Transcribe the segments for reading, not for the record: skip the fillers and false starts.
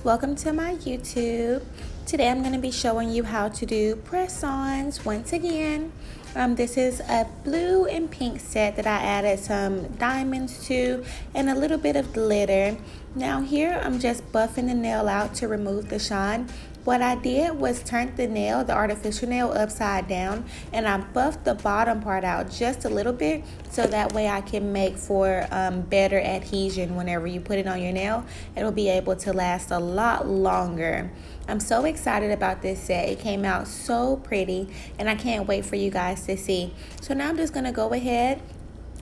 welcome to my YouTube. Today I'm going to be showing you how to do press-ons once again. This is a blue and pink set that I added some diamonds to and a little bit of glitter. Now here I'm just buffing the nail out to remove the shine. What I did was turn the nail, the artificial nail, upside down, and I buffed the bottom part out just a little bit so that way I can make for better adhesion whenever you put it on your nail. It'll be able to last a lot longer. I'm so excited about this set. It came out so pretty and I can't wait for you guys to see. So now I'm just going to go ahead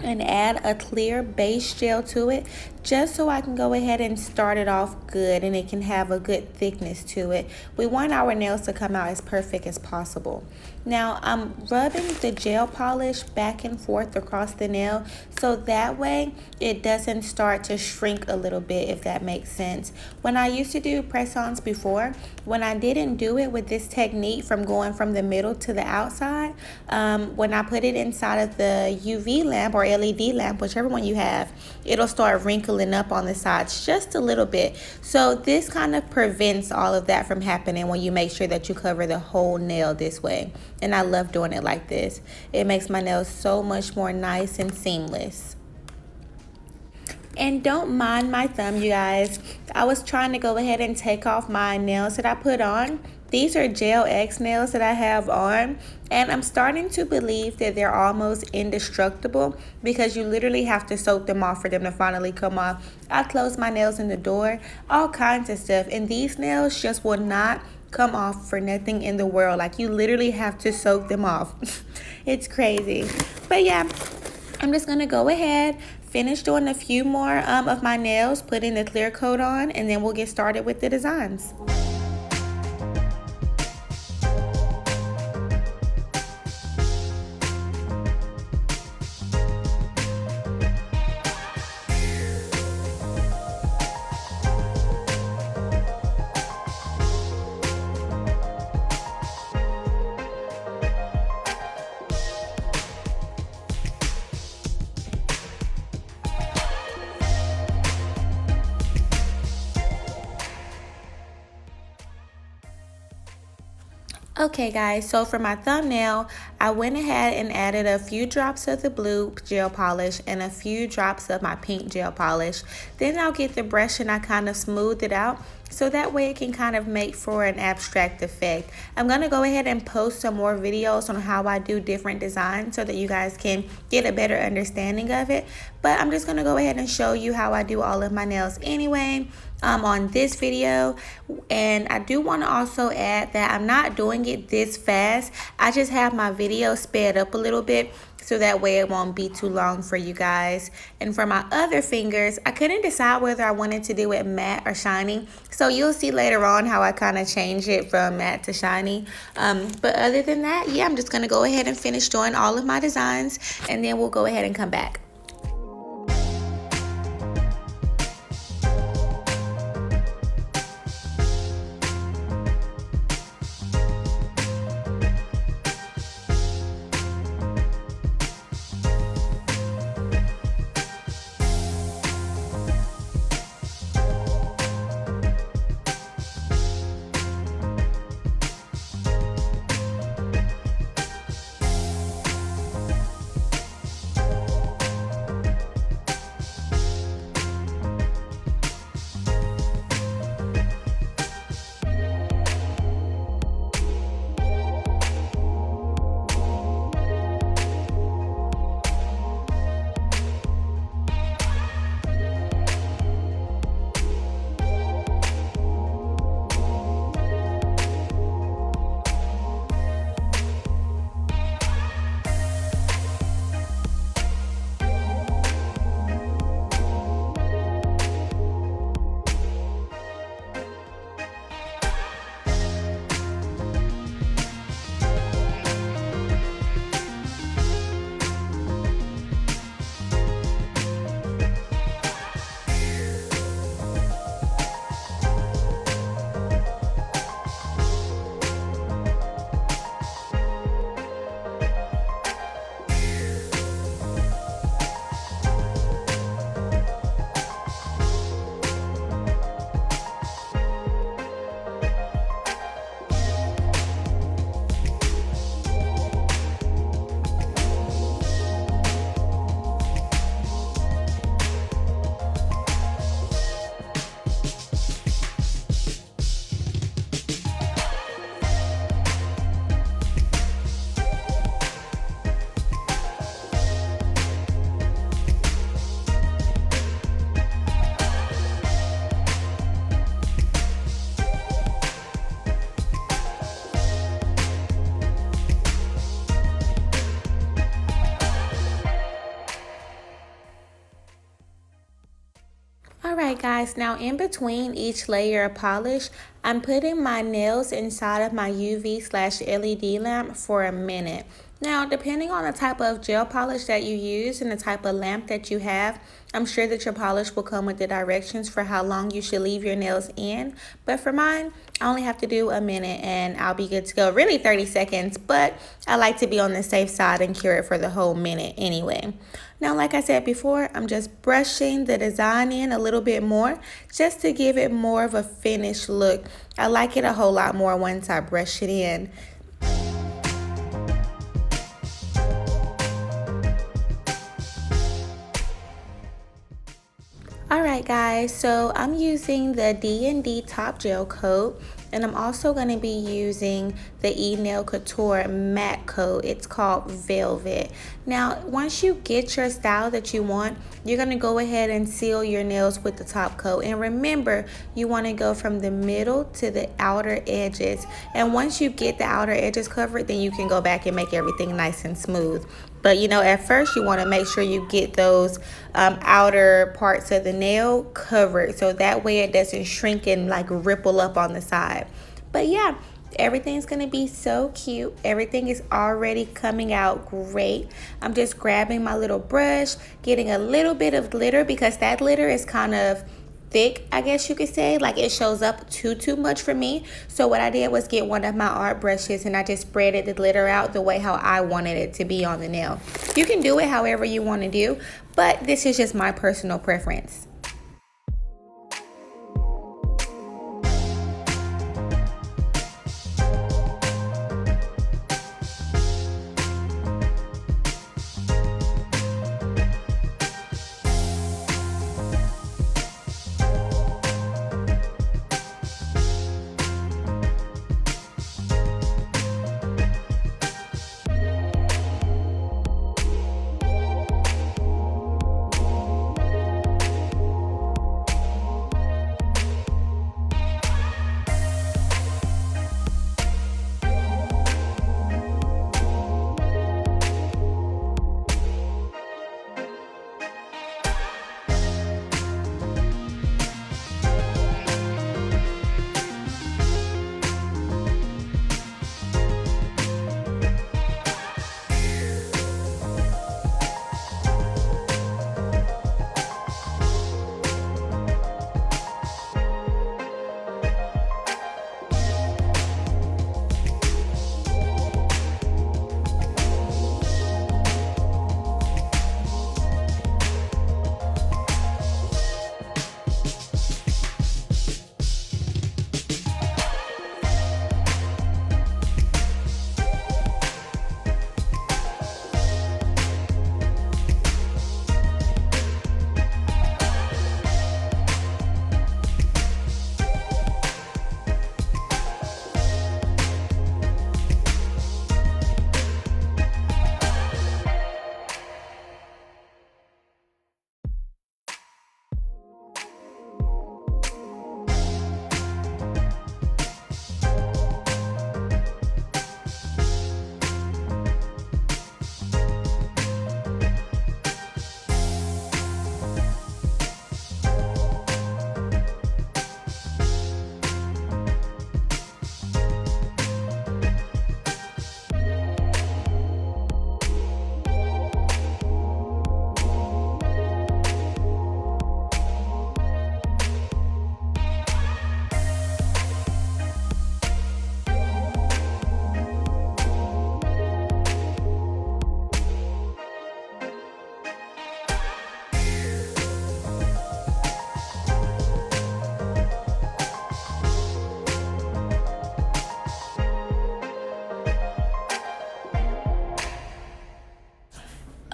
and add a clear base gel to it just so I can go ahead and start it off good and it can have a good thickness to it. We want our nails to come out as perfect as possible. Now I'm rubbing the gel polish back and forth across the nail so that way it doesn't start to shrink a little bit, if that makes sense. When I used to do press-ons before, when I didn't do it with this technique from going from the middle to the outside, when I put it inside of the UV lamp or LED lamp, whichever one you have, it'll start wrinkling up on the sides just a little bit. So this kind of prevents all of that from happening when you make sure that you cover the whole nail this way. And I love doing it like this. It makes my nails so much more nice and seamless. And don't mind my thumb, you guys. I was trying to go ahead and take off my nails that I put on. These are Gel X nails that I have on, and I'm starting to believe that they're almost indestructible because you literally have to soak them off for them to finally come off. I close my nails in the door, all kinds of stuff, and these nails just will not come off for nothing in the world. Like, you literally have to soak them off. It's crazy. But yeah, I'm just gonna go ahead, finish doing a few more of my nails, putting the clear coat on, and then we'll get started with the designs. Okay guys, so for my thumbnail, I went ahead and added a few drops of the blue gel polish and a few drops of my pink gel polish. Then I'll get the brush and I kind of smooth it out so that way it can kind of make for an abstract effect. I'm going to go ahead and post some more videos on how I do different designs so that you guys can get a better understanding of it. But I'm just going to go ahead and show you how I do all of my nails anyway on this video. And I do want to also add that I'm not doing it this fast. I just have my video sped up a little bit so that way it won't be too long for you guys. And for my other fingers, I couldn't decide whether I wanted to do it matte or shiny. So you'll see later on how I kind of change it from matte to shiny. But other than that, yeah, I'm just going to go ahead and finish doing all of my designs and then we'll go ahead and come back. guys, now in between each layer of polish, I'm putting my nails inside of my UV/LED lamp for a minute. Now, depending on the type of gel polish that you use and the type of lamp that you have, I'm sure that your polish will come with the directions for how long you should leave your nails in. But for mine, I only have to do a minute and I'll be good to go. Really 30 seconds, but I like to be on the safe side and cure it for the whole minute anyway. Now, like I said before, I'm just brushing the design in a little bit more just to give it more of a finished look. I like it a whole lot more once I brush it in. Alright guys, so I'm using the D&D Top Gel Coat, and I'm also going to be using the E-Nail Couture Matte Coat. It's called Velvet. Now, once you get your style that you want, you're going to go ahead and seal your nails with the top coat. And remember, you want to go from the middle to the outer edges. And once you get the outer edges covered, then you can go back and make everything nice and smooth. But you know, at first you want to make sure you get those outer parts of the nail covered, so that way it doesn't shrink and like ripple up on the side. But yeah, everything's gonna be so cute. Everything is already coming out great. I'm just grabbing my little brush, getting a little bit of glitter because that glitter is kind of thick, I guess you could say. Like, it shows up too much for me. So what I did was get one of my art brushes and I just spreaded the glitter out the way how I wanted it to be on the nail. You can do it however you want to do, but this is just my personal preference.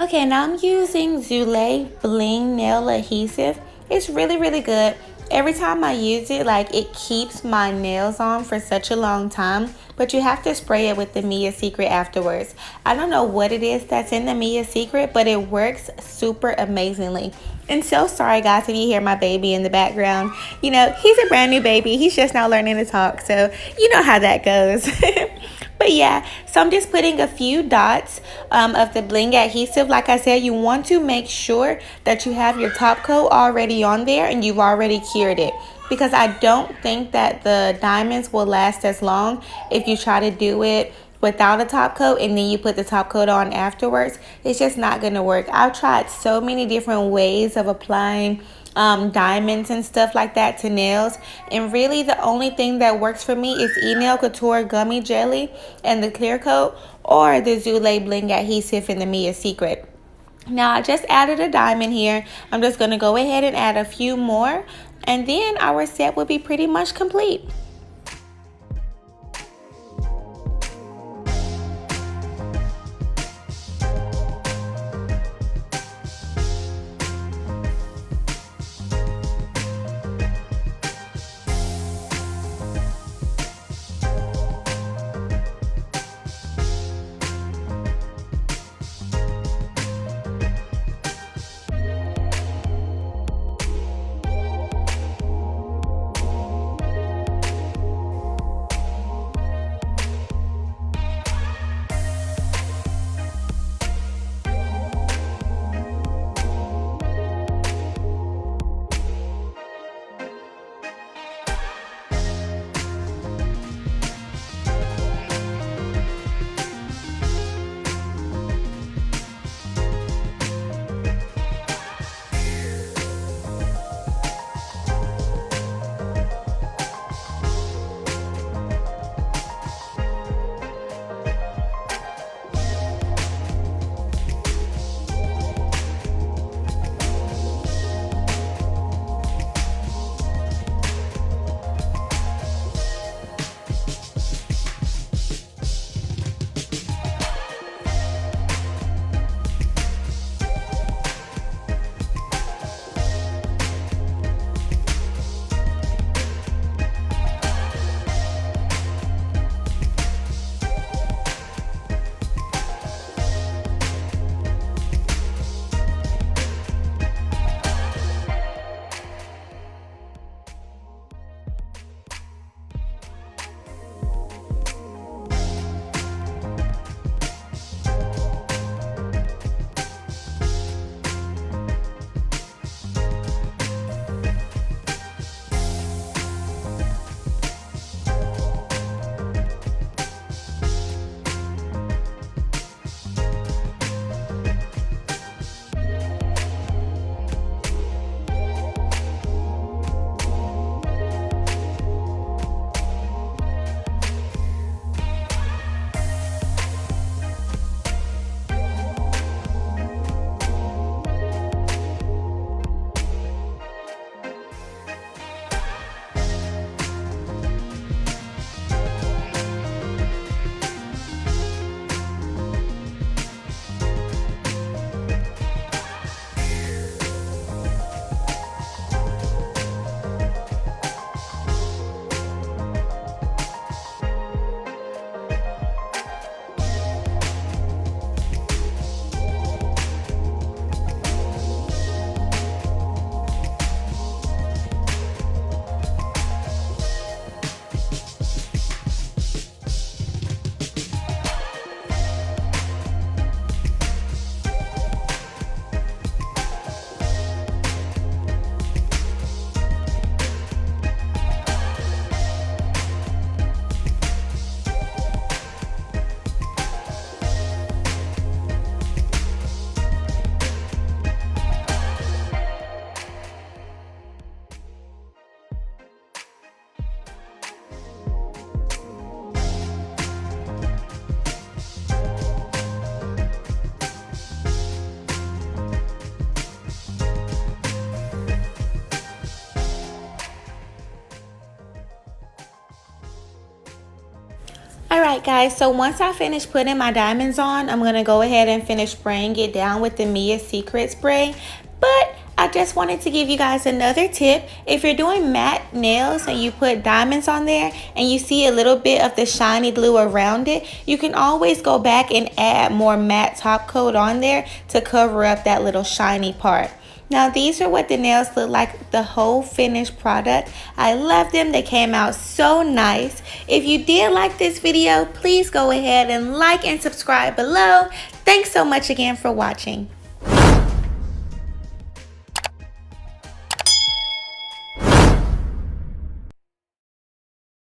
Okay, now I'm using Zulay Bling Nail Adhesive. It's really good. Every time I use it, like, it keeps my nails on for such a long time. But you have to spray it with the Mia Secret afterwards. I don't know what it is that's in the Mia Secret, but it works super amazingly. And so sorry guys if you hear my baby in the background. You know, he's a brand new baby. He's just now learning to talk, so you know how that goes. But yeah, so I'm just putting a few dots of the bling adhesive. Like I said, you want to make sure that you have your top coat already on there and you've already cured it, because I don't think that the diamonds will last as long if you try to do it without a top coat and then you put the top coat on afterwards. It's just not going to work. I've tried so many different ways of applying diamonds and stuff like that to nails, and really the only thing that works for me is Nail Couture Gummy Jelly and the clear coat, or the Zulay Bling adhesive in the Mia Secret. Now I just added a diamond here. I'm just going to go ahead and add a few more, and then our set will be pretty much complete. Alright guys, so once I finish putting my diamonds on, I'm going to go ahead and finish spraying it down with the Mia Secret spray. But I just wanted to give you guys another tip. If you're doing matte nails and you put diamonds on there and you see a little bit of the shiny glue around it, you can always go back and add more matte top coat on there to cover up that little shiny part. Now these are what the nails look like, the whole finished product. I love them. They came out so nice. If you did like this video, please go ahead and like and subscribe below. Thanks so much again for watching.